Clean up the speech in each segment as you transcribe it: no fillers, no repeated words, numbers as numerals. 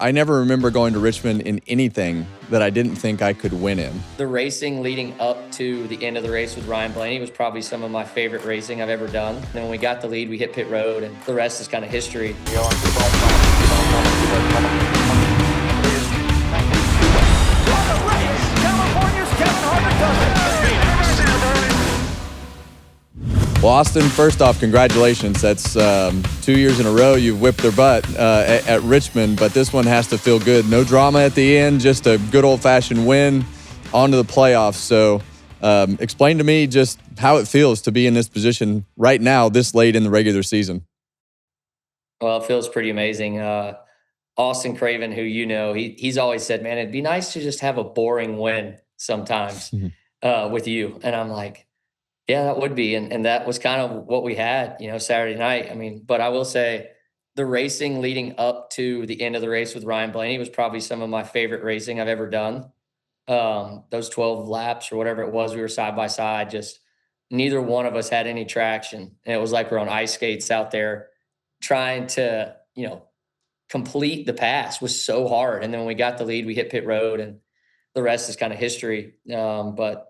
I never remember going to Richmond in anything that I didn't think I could win in. The racing leading up to the end of the race with Ryan Blaney was probably some of my favorite racing I've ever done. And when we got the lead, we hit pit road, and the rest is kind of history. California's Kevin Harvick does it. Well, Austin, first off, congratulations. That's 2 years in a row you've whipped their butt at Richmond, but this one has to feel good. No drama at the end, just a good old-fashioned win on to the playoffs. So explain to me just how it feels to be in this position right now, this late in the regular season. Well, it feels pretty amazing. Austin Craven, who you know, he's always said, man, it'd be nice to just have a boring win sometimes with you. And I'm like, yeah, that would be. And that was kind of what we had, Saturday night. I mean, but I will say the racing leading up to the end of the race with Ryan Blaney was probably some of my favorite racing I've ever done. Those 12 laps or whatever it was, we were side by side, just neither one of us had any traction. And it was like we're on ice skates out there trying to, complete the pass was so hard. And then when we got the lead, we hit pit road, and the rest is kind of history. But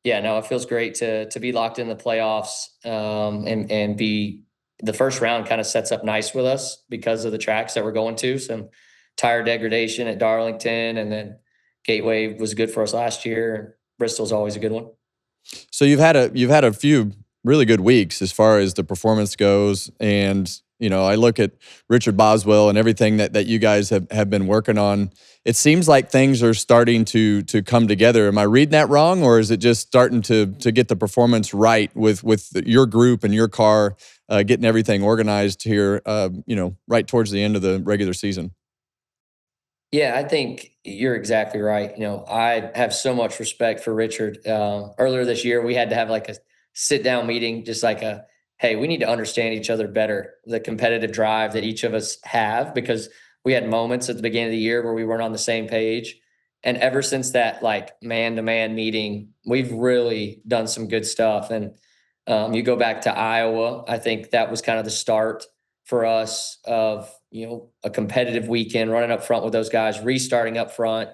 yeah, no, it feels great to be locked in the playoffs and be the first round kind of sets up nice with us because of the tracks that we're going to. Some tire degradation at Darlington, and then Gateway was good for us last year, and Bristol's always a good one. So you've had a few really good weeks as far as the performance goes, and I look at Richard Boswell and everything that you guys have been working on. It seems like things are starting to come together. Am I reading that wrong, or is it just starting to get the performance right with your group and your car, getting everything organized here, right towards the end of the regular season? Yeah, I think you're exactly right. I have so much respect for Richard. Earlier this year, we had to have like a sit-down meeting, just like hey, we need to understand each other better, the competitive drive that each of us have, because we had moments at the beginning of the year where we weren't on the same page. And ever since that, like, man-to-man meeting, we've really done some good stuff. And you go back to Iowa, I think that was kind of the start for us of, a competitive weekend, running up front with those guys, restarting up front,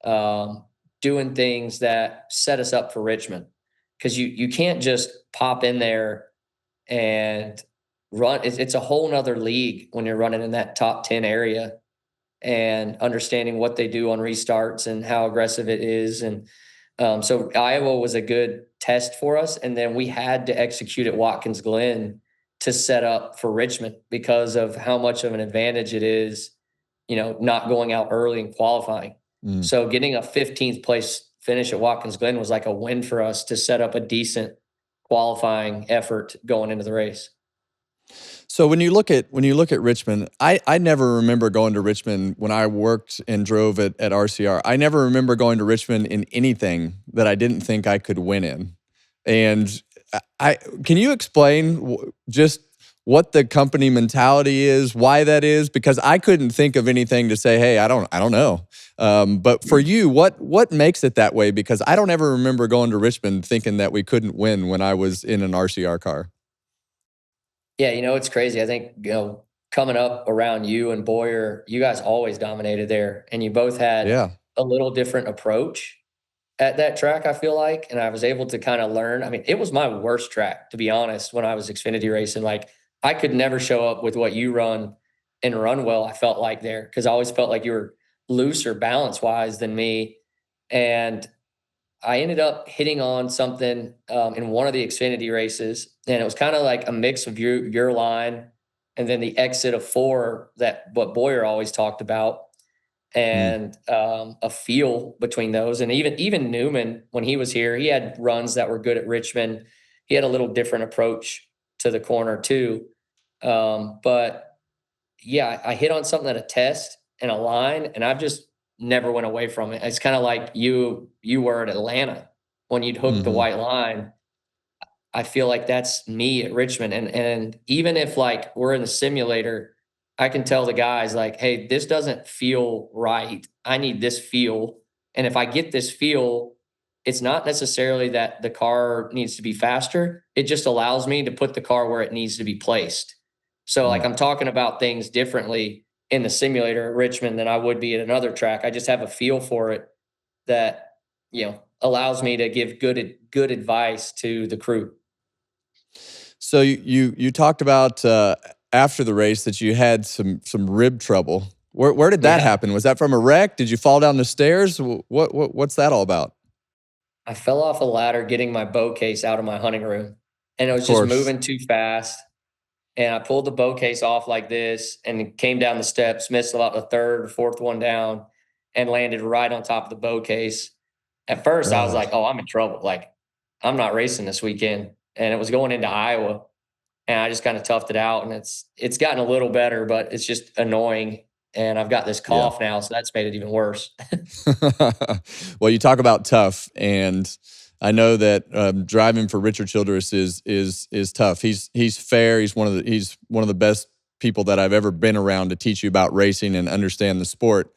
doing things that set us up for Richmond. Because you can't just pop in there and run. It's a whole nother league when you're running in that top 10 area and understanding what they do on restarts and how aggressive it is. And so Iowa was a good test for us. And then we had to execute at Watkins Glen to set up for Richmond because of how much of an advantage it is, not going out early and qualifying. So getting a 15th place finish at Watkins Glen was like a win for us to set up a decent qualifying effort going into the race. So when you look at Richmond, I never remember going to Richmond when I worked and drove at RCR. I never remember going to Richmond in anything that I didn't think I could win in. And can you explain just what the company mentality is, why that is? Because I couldn't think of anything to say, hey, I don't know. But for you, what makes it that way? Because I don't ever remember going to Richmond thinking that we couldn't win when I was in an RCR car. Yeah, it's crazy. I think, coming up around you and Boyer, you guys always dominated there, and you both had a little different approach at that track, I feel like. And I was able to kind of learn. I mean, it was my worst track, to be honest, when I was Xfinity racing. Like, I could never show up with what you run and run well, I felt like there, because I always felt like you were looser balance-wise than me. And I ended up hitting on something in one of the Xfinity races, and it was kind of like a mix of your line and then the exit of 4, that what Boyer always talked about, and a feel between those. And even Newman, when he was here, he had runs that were good at Richmond. He had a little different approach to the corner too. But yeah, I hit on something at a test and a line, and I've just never went away from it. It's kind of like you were at Atlanta when you'd hook the white line. I feel like that's me at Richmond. And even if like we're in the simulator, I can tell the guys like, hey, this doesn't feel right. I need this feel. And if I get this feel, it's not necessarily that the car needs to be faster. It just allows me to put the car where it needs to be placed. So like I'm talking about things differently in the simulator at Richmond than I would be at another track. I just have a feel for it that, allows me to give good advice to the crew. So you talked about after the race that you had some rib trouble. Where did that Yeah. happen? Was that from a wreck? Did you fall down the stairs? What's that all about? I fell off a ladder getting my bow case out of my hunting room, and it Of was just course. moving too fast. And I pulled the bow case off like this and came down the steps, missed about the third or fourth one down, and landed right on top of the bow case. At first, I was Oh. like, "Oh, I'm in trouble. Like, I'm not racing this weekend." And it was going into Iowa, and I just kind of toughed it out. And it's gotten a little better, but it's just annoying. And I've got this Yeah. cough now, so that's made it even worse. Well, you talk about tough, and I know that driving for Richard Childress is tough. He's fair. He's one of the best people that I've ever been around to teach you about racing and understand the sport.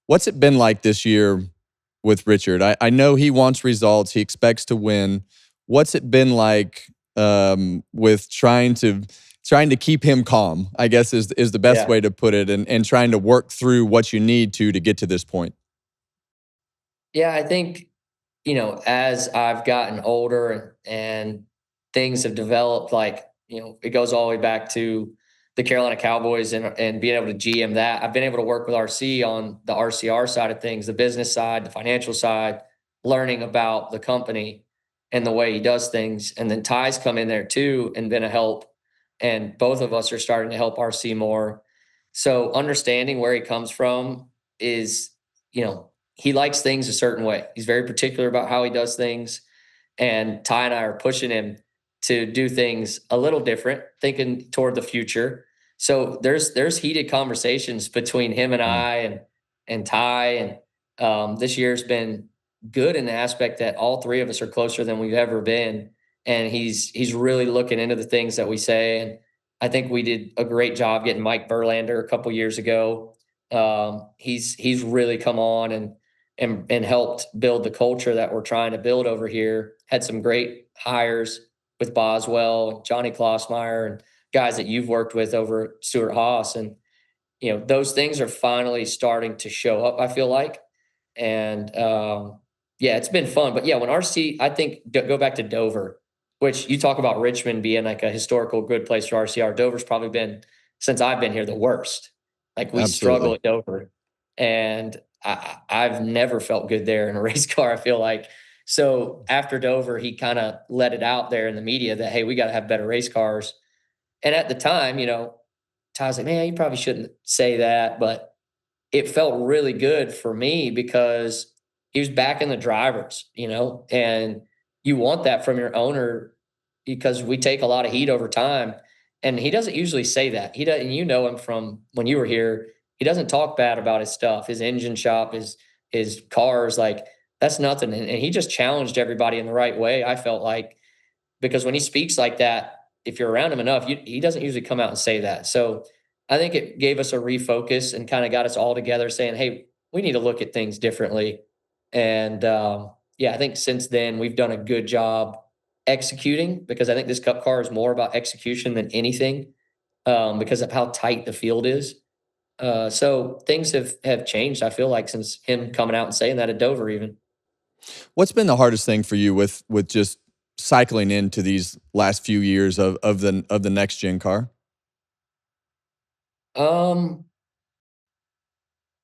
What's it been like this year with Richard? I know he wants results. He expects to win. What's it been like with trying to keep him calm, I guess is the best Yeah. way to put it, and trying to work through what you need to get to this point? Yeah, I think, as I've gotten older and things have developed, like, it goes all the way back to the Carolina Cowboys and being able to GM that. I've been able to work with RC on the RCR side of things, the business side, the financial side, learning about the company and the way he does things. And then Ty's come in there too and been a help. And both of us are starting to help RC more. So understanding where he comes from is, he likes things a certain way. He's very particular about how he does things. And Ty and I are pushing him to do things a little different, thinking toward the future. So there's heated conversations between him and Mm. I and Ty. And this year's been good in the aspect that all three of us are closer than we've ever been. And he's really looking into the things that we say. And I think we did a great job getting Mike Verlander a couple years ago. He's really come on and helped build the culture that we're trying to build over here. Had some great hires with Boswell, Johnny Klossmeyer, and guys that you've worked with over at Stuart Haas. And, those things are finally starting to show up, I feel like. And yeah, it's been fun. But yeah, when RC, I think go back to Dover, which you talk about Richmond being like a historical good place for RCR. Dover's probably been, since I've been here, the worst. Like we struggle Absolutely. at Dover. And I've never felt good there in a race car, I feel like. So after Dover, he kind of let it out there in the media that, hey, we got to have better race cars. And at the time, Ty's like, man, you probably shouldn't say that. But it felt really good for me because he was back in the drivers, and you want that from your owner because we take a lot of heat over time. And he doesn't usually say that. He doesn't, you know him from when you were here. He doesn't talk bad about his stuff, his engine shop, his cars, like that's nothing. And he just challenged everybody in the right way, I felt like, because when he speaks like that, if you're around him enough, he doesn't usually come out and say that. So I think it gave us a refocus and kind of got us all together saying, hey, we need to look at things differently. And yeah, I think since then we've done a good job executing because I think this cup car is more about execution than anything because of how tight the field is. So things have changed, I feel like, since him coming out and saying that at Dover even. What's been the hardest thing for you with just cycling into these last few years of the next gen car? Um,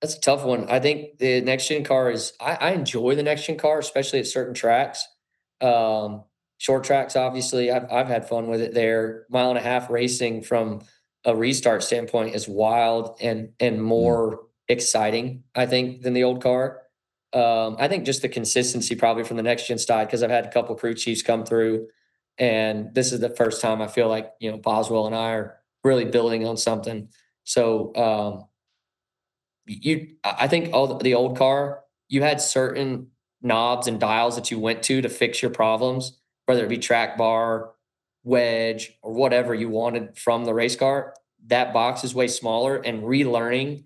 That's a tough one. I think the next gen car is I enjoy the next gen car, especially at certain tracks. Um, Short tracks, obviously, I've had fun with it there. Mile and a half racing from a restart standpoint is wild and Mm. more exciting, I think, than the old car. I think just the consistency probably from the next gen side, because I've had a couple crew chiefs come through, and this is the first time I feel like, Boswell and I are really building on something. So I think all the old car, you had certain knobs and dials that you went to fix your problems, whether it be track bar, wedge, or whatever you wanted from the race car. That box is way smaller, and relearning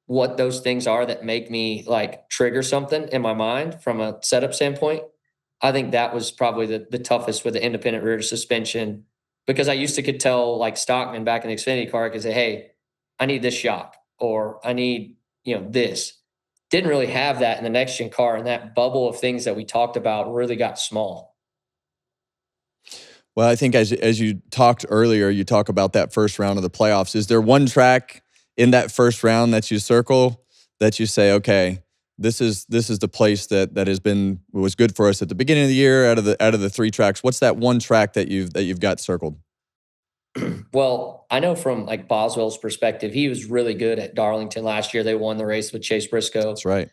what those things are that make me like trigger something in my mind from a setup standpoint. I think that was probably the toughest with the independent rear suspension, because I used to could tell like Stockman back in the Xfinity car, I could say, hey, I need this shock. or I need, this. Didn't really have that in the next gen car, and that bubble of things that we talked about really got small. Well, I think as you talked earlier, you talk about that first round of the playoffs. Is there one track in that first round that you circle that you say, okay, this is the place that was good for us at the beginning of the year out of the 3 tracks? What's that one track that you've got circled? Well, I know from like Boswell's perspective, he was really good at Darlington last year. They won the race with Chase Briscoe. That's right.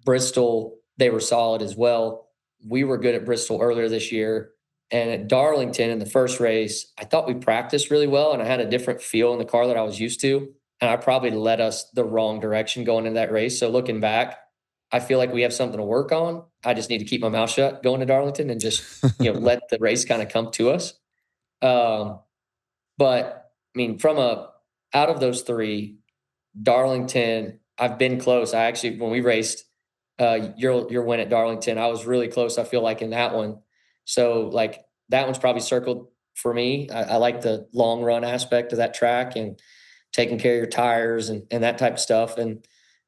Bristol, they were solid as well. We were good at Bristol earlier this year. And at Darlington in the first race, I thought we practiced really well, and I had a different feel in the car that I was used to. And I probably led us the wrong direction going into that race. So looking back, I feel like we have something to work on. I just need to keep my mouth shut going to Darlington and just, let the race kind of come to us. But I mean, out of those 3, Darlington, I've been close. I actually, when we raced your win at Darlington, I was really close, I feel like, in that one. So like that one's probably circled for me. I like the long run aspect of that track and taking care of your tires and that type of stuff. And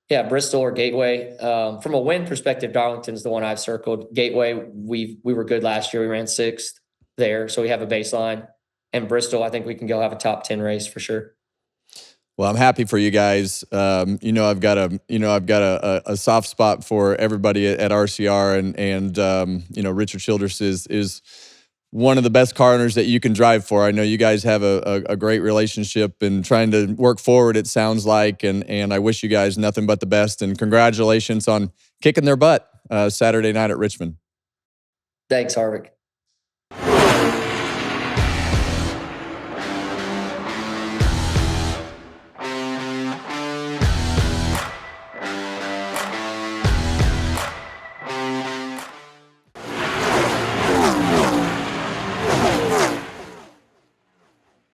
yeah, Bristol or Gateway. From a win perspective, Darlington's the one I've circled. Gateway, we were good last year. We ran 6th there, so we have a baseline. And Bristol, I think we can go have a top 10 race for sure. Well, I'm happy for you guys. I've got a soft spot for everybody at RCR, and Richard Childress is one of the best car owners that you can drive for. I know you guys have a great relationship and trying to work forward, it sounds like, and I wish you guys nothing but the best, and congratulations on kicking their butt Saturday night at Richmond. Thanks, Harvick.